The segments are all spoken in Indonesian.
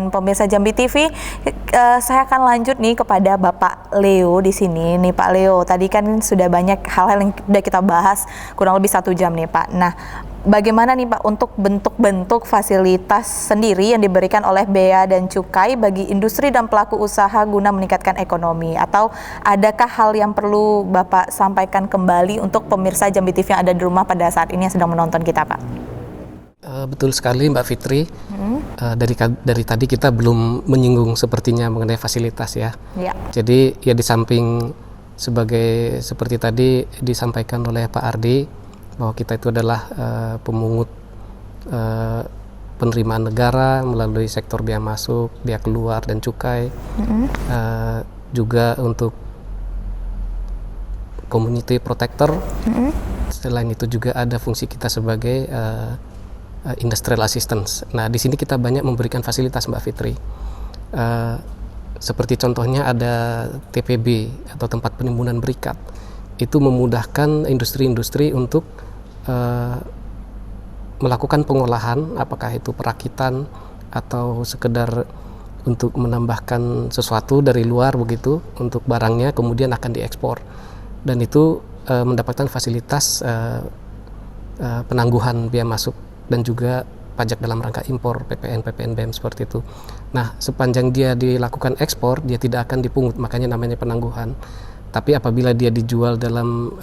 Dan pemirsa Jambi TV, saya akan lanjut nih kepada Bapak Leo di sini. Nih Pak Leo, tadi kan sudah banyak hal-hal yang sudah kita bahas kurang lebih 1 jam nih Pak. Nah, bagaimana nih Pak untuk bentuk-bentuk fasilitas sendiri yang diberikan oleh Bea dan Cukai bagi industri dan pelaku usaha guna meningkatkan ekonomi? Atau adakah hal yang perlu Bapak sampaikan kembali untuk pemirsa Jambi TV yang ada di rumah pada saat ini yang sedang menonton kita Pak? Betul sekali Mbak Fitri. Dari tadi kita belum menyinggung sepertinya mengenai fasilitas ya. Jadi ya di samping seperti tadi disampaikan oleh Pak Ardi bahwa kita itu adalah pemungut penerimaan negara melalui sektor bea masuk, bea keluar dan cukai. Juga untuk community protector. Selain itu juga ada fungsi kita sebagai industrial assistance. Nah, di sini kita banyak memberikan fasilitas Mbak Fitri. Seperti contohnya ada TPB atau tempat penimbunan berikat. Itu memudahkan industri-industri untuk melakukan pengolahan, apakah itu perakitan atau sekedar untuk menambahkan sesuatu dari luar begitu untuk barangnya kemudian akan diekspor. Dan itu mendapatkan fasilitas penangguhan biaya masuk dan juga pajak dalam rangka impor, PPN, PPNBM seperti itu. Nah, sepanjang dia dilakukan ekspor, dia tidak akan dipungut, makanya namanya penangguhan. Tapi apabila dia dijual dalam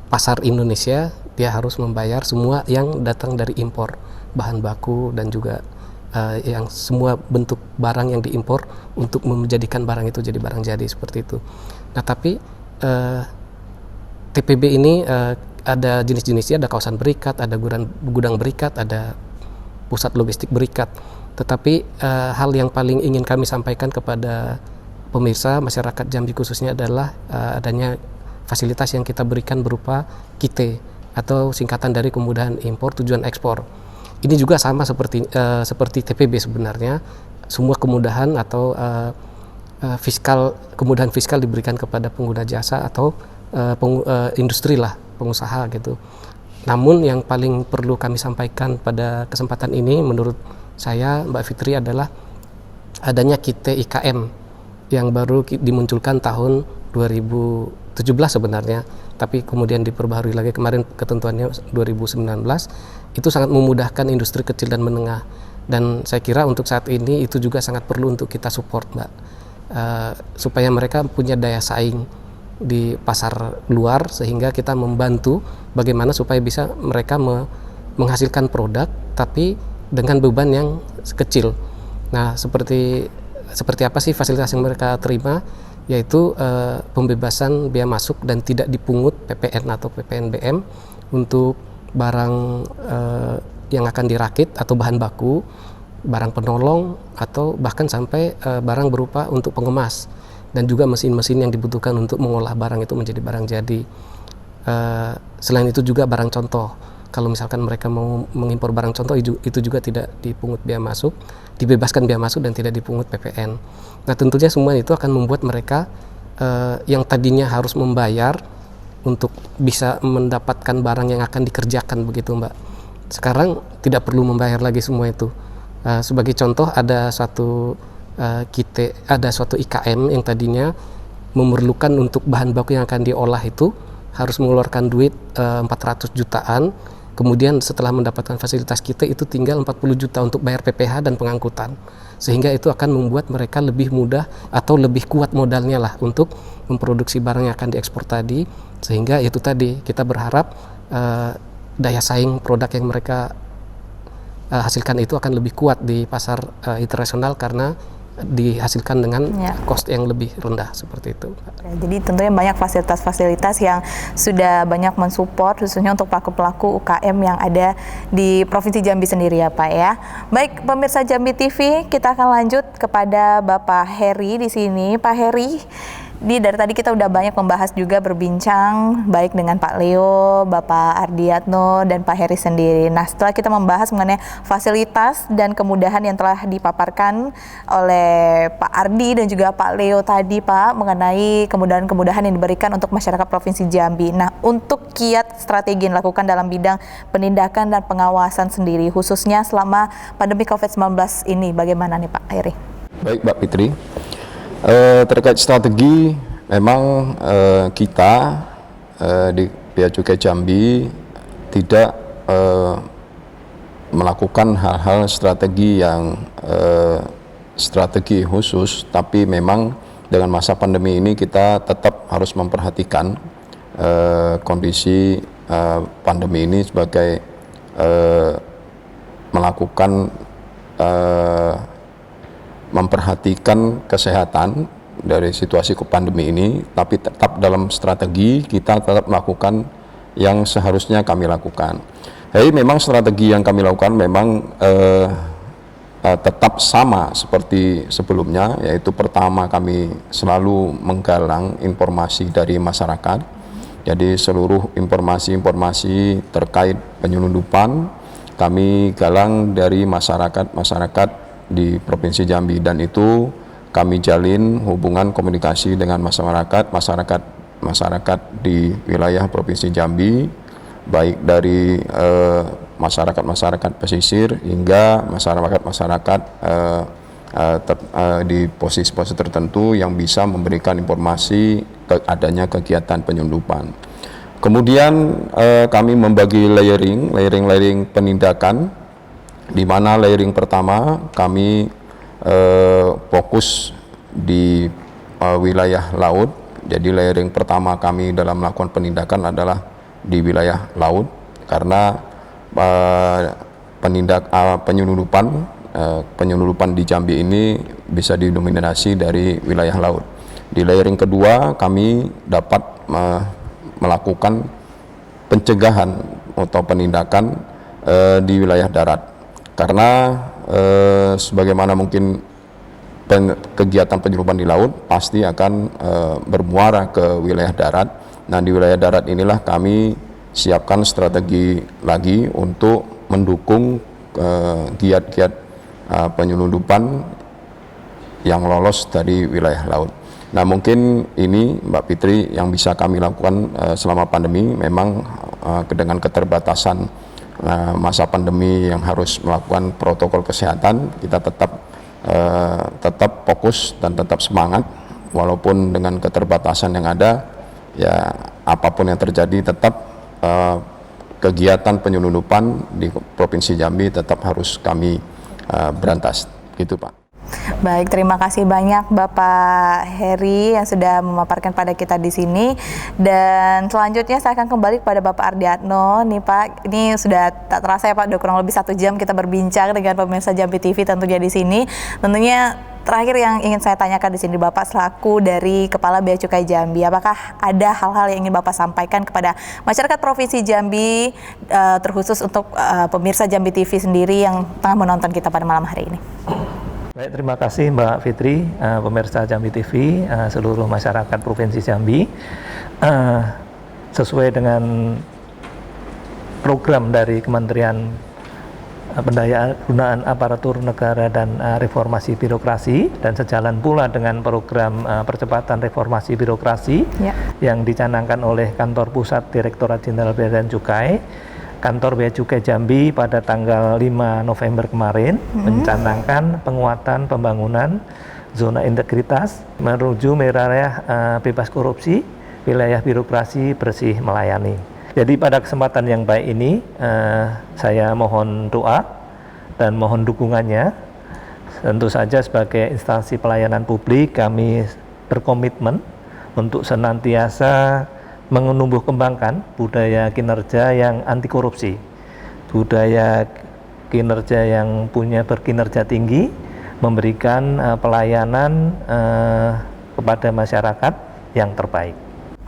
pasar Indonesia, dia harus membayar semua yang datang dari impor, bahan baku dan juga yang semua bentuk barang yang diimpor untuk menjadikan barang itu jadi barang jadi seperti itu. Nah, tapi TPB ini ada jenis-jenisnya, ada kawasan berikat, ada gudang berikat, ada pusat logistik berikat. Tetapi hal yang paling ingin kami sampaikan kepada pemirsa masyarakat Jambi khususnya adalah adanya fasilitas yang kita berikan berupa KITE atau singkatan dari kemudahan impor tujuan ekspor. Ini juga sama seperti TPB sebenarnya. Semua kemudahan atau kemudahan fiskal diberikan kepada pengguna jasa atau industri lah, pengusaha gitu. Namun yang paling perlu kami sampaikan pada kesempatan ini menurut saya Mbak Fitri adalah adanya KITE IKM yang baru dimunculkan tahun 2017 sebenarnya, tapi kemudian diperbaharui lagi kemarin ketentuannya 2019. Itu sangat memudahkan industri kecil dan menengah, dan saya kira untuk saat ini itu juga sangat perlu untuk kita support Mbak, supaya mereka punya daya saing di pasar luar, sehingga kita membantu bagaimana supaya bisa mereka menghasilkan produk tapi dengan beban yang kecil. Nah, seperti apa sih fasilitas yang mereka terima, yaitu pembebasan bea masuk dan tidak dipungut PPN atau PPNBM untuk barang yang akan dirakit atau bahan baku, barang penolong, atau bahkan sampai barang berupa untuk pengemas, dan juga mesin-mesin yang dibutuhkan untuk mengolah barang itu menjadi barang jadi. Selain itu juga barang contoh. Kalau misalkan mereka mau mengimpor barang contoh, itu juga tidak dipungut bea masuk, dibebaskan bea masuk dan tidak dipungut PPN. Nah, tentunya semua itu akan membuat mereka yang tadinya harus membayar untuk bisa mendapatkan barang yang akan dikerjakan begitu Mbak, sekarang tidak perlu membayar lagi semua itu. Sebagai contoh, ada suatu IKM yang tadinya memerlukan untuk bahan baku yang akan diolah itu harus mengeluarkan duit 400 jutaan, kemudian setelah mendapatkan fasilitas kita itu tinggal 40 juta untuk bayar PPH dan pengangkutan, sehingga itu akan membuat mereka lebih mudah atau lebih kuat modalnya lah untuk memproduksi barang yang akan diekspor tadi, sehingga itu tadi kita berharap daya saing produk yang mereka hasilkan itu akan lebih kuat di pasar internasional karena dihasilkan dengan cost yang lebih rendah seperti itu. Jadi tentunya banyak fasilitas-fasilitas yang sudah banyak mensupport khususnya untuk pelaku-pelaku UKM yang ada di Provinsi Jambi sendiri ya Pak ya. Baik pemirsa Jambi TV, kita akan lanjut kepada Bapak Heri di sini. Pak Heri, Ini dari tadi kita udah banyak membahas juga berbincang baik dengan Pak Leo, Bapak Ardiatno, dan Pak Heri sendiri. Nah, setelah kita membahas mengenai fasilitas dan kemudahan yang telah dipaparkan oleh Pak Ardi dan juga Pak Leo tadi, Pak, mengenai kemudahan-kemudahan yang diberikan untuk masyarakat Provinsi Jambi. Nah, untuk kiat strategi yang dilakukan dalam bidang penindakan dan pengawasan sendiri, khususnya selama pandemi COVID-19 ini, bagaimana nih Pak Heri? Baik Mbak Fitri, terkait strategi memang kita di Bea Cukai Jambi tidak melakukan hal-hal strategi yang strategi khusus, tapi memang dengan masa pandemi ini kita tetap harus memperhatikan kondisi pandemi ini sebagai melakukan memperhatikan kesehatan dari situasi pandemi ini, tapi tetap dalam strategi kita tetap melakukan yang seharusnya kami lakukan. Jadi memang strategi yang kami lakukan memang tetap sama seperti sebelumnya, yaitu pertama kami selalu menggalang informasi dari masyarakat. Jadi seluruh informasi-informasi terkait penyelundupan kami galang dari masyarakat di Provinsi Jambi, dan itu kami jalin hubungan komunikasi dengan masyarakat di wilayah Provinsi Jambi, baik dari masyarakat pesisir hingga masyarakat di posisi-posisi tertentu yang bisa memberikan informasi adanya kegiatan penyelundupan. Kemudian kami membagi layering penindakan, di mana layering pertama kami fokus di wilayah laut. Jadi layering pertama kami dalam melakukan penindakan adalah di wilayah laut, karena penyelundupan di Jambi ini bisa didominasi dari wilayah laut. Di layering kedua kami dapat melakukan pencegahan atau penindakan di wilayah darat, karena sebagaimana mungkin kegiatan penyelundupan di laut pasti akan bermuara ke wilayah darat. Nah, di wilayah darat inilah kami siapkan strategi lagi untuk mendukung giat-giat penyelundupan yang lolos dari wilayah laut. Nah, mungkin ini Mbak Fitri yang bisa kami lakukan selama pandemi. Memang dengan keterbatasan masa pandemi yang harus melakukan protokol kesehatan, kita tetap fokus dan tetap semangat walaupun dengan keterbatasan yang ada. Ya, apapun yang terjadi tetap kegiatan penyelundupan di Provinsi Jambi tetap harus kami berantas, gitu Pak. Baik, terima kasih banyak Bapak Heri yang sudah memaparkan pada kita di sini. Dan selanjutnya saya akan kembali kepada Bapak Ardiatno. Nih Pak, ini sudah tak terasa ya Pak, udah kurang lebih 1 jam kita berbincang dengan pemirsa Jambi TV tentunya di sini. Tentunya terakhir yang ingin saya tanyakan di sini, Bapak selaku dari Kepala Bea Cukai Jambi, apakah ada hal-hal yang ingin Bapak sampaikan kepada masyarakat Provinsi Jambi, terkhusus untuk pemirsa Jambi TV sendiri yang tengah menonton kita pada malam hari ini? Baik, terima kasih Mbak Fitri, pemirsa Jambi TV, seluruh masyarakat Provinsi Jambi. Sesuai dengan program dari Kementerian Pendayaan Aparatur Negara dan Reformasi Birokrasi, dan sejalan pula dengan program percepatan reformasi birokrasi yang dicanangkan oleh Kantor Pusat Direktorat Jenderal Bea dan Cukai, Kantor Bea Cukai Jambi pada tanggal 5 November kemarin mencanangkan penguatan pembangunan zona integritas menuju wilayah bebas korupsi, wilayah birokrasi bersih melayani. Jadi pada kesempatan yang baik ini saya mohon doa dan mohon dukungannya. Tentu saja sebagai instansi pelayanan publik kami berkomitmen untuk senantiasa menumbuh kembangkan budaya kinerja yang anti korupsi, budaya kinerja yang berkinerja tinggi, memberikan pelayanan kepada masyarakat yang terbaik.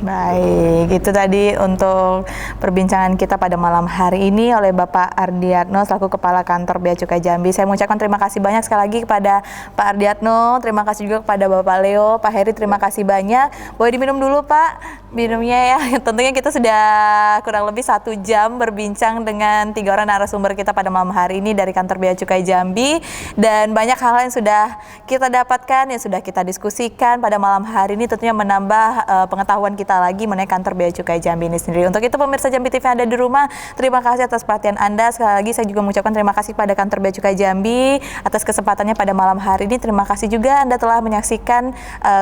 Baik, itu tadi untuk perbincangan kita pada malam hari ini oleh Bapak Ardiatno selaku Kepala Kantor Bea Cukai Jambi. Saya mengucapkan terima kasih banyak sekali lagi kepada Pak Ardiatno, terima kasih juga kepada Bapak Leo, Pak Heri, terima kasih banyak. Boleh diminum dulu Pak, minumnya ya. Tentunya kita sudah kurang lebih 1 jam berbincang dengan 3 orang narasumber kita pada malam hari ini dari Kantor Bea Cukai Jambi, dan banyak hal yang sudah kita dapatkan, yang sudah kita diskusikan pada malam hari ini, tentunya menambah pengetahuan kita lagi mengenai Kantor Bea Cukai Jambi ini sendiri. Untuk itu pemirsa Jambi TV yang ada di rumah, terima kasih atas perhatian Anda. Sekali lagi saya juga mengucapkan terima kasih pada Kantor Bea Cukai Jambi atas kesempatannya pada malam hari ini. Terima kasih juga Anda telah menyaksikan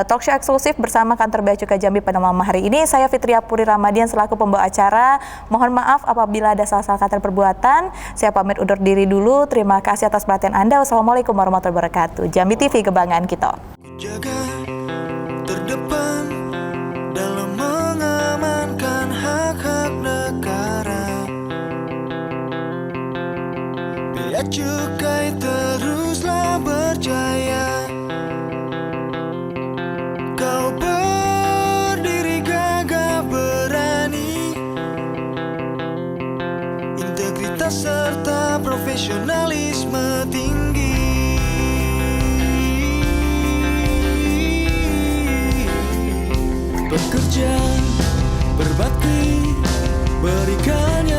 talk show eksklusif bersama Kantor Bea Cukai Jambi pada malam hari ini. Saya Fitria Puri Ramadian selaku pembawa acara. Mohon maaf apabila ada salah-salah kata perbuatan. Saya pamit undur diri dulu. Terima kasih atas perhatian Anda. Wassalamualaikum warahmatullahi wabarakatuh. Jambi TV, kebanggaan kita. Jaga terdepan dalam mengamankan hak-hak negara. Bea Cukai teruslah berjaya. Kau berdiri gagah berani, integritas serta profesionalisme tinggi. Bekerja, berbakti, berikan yang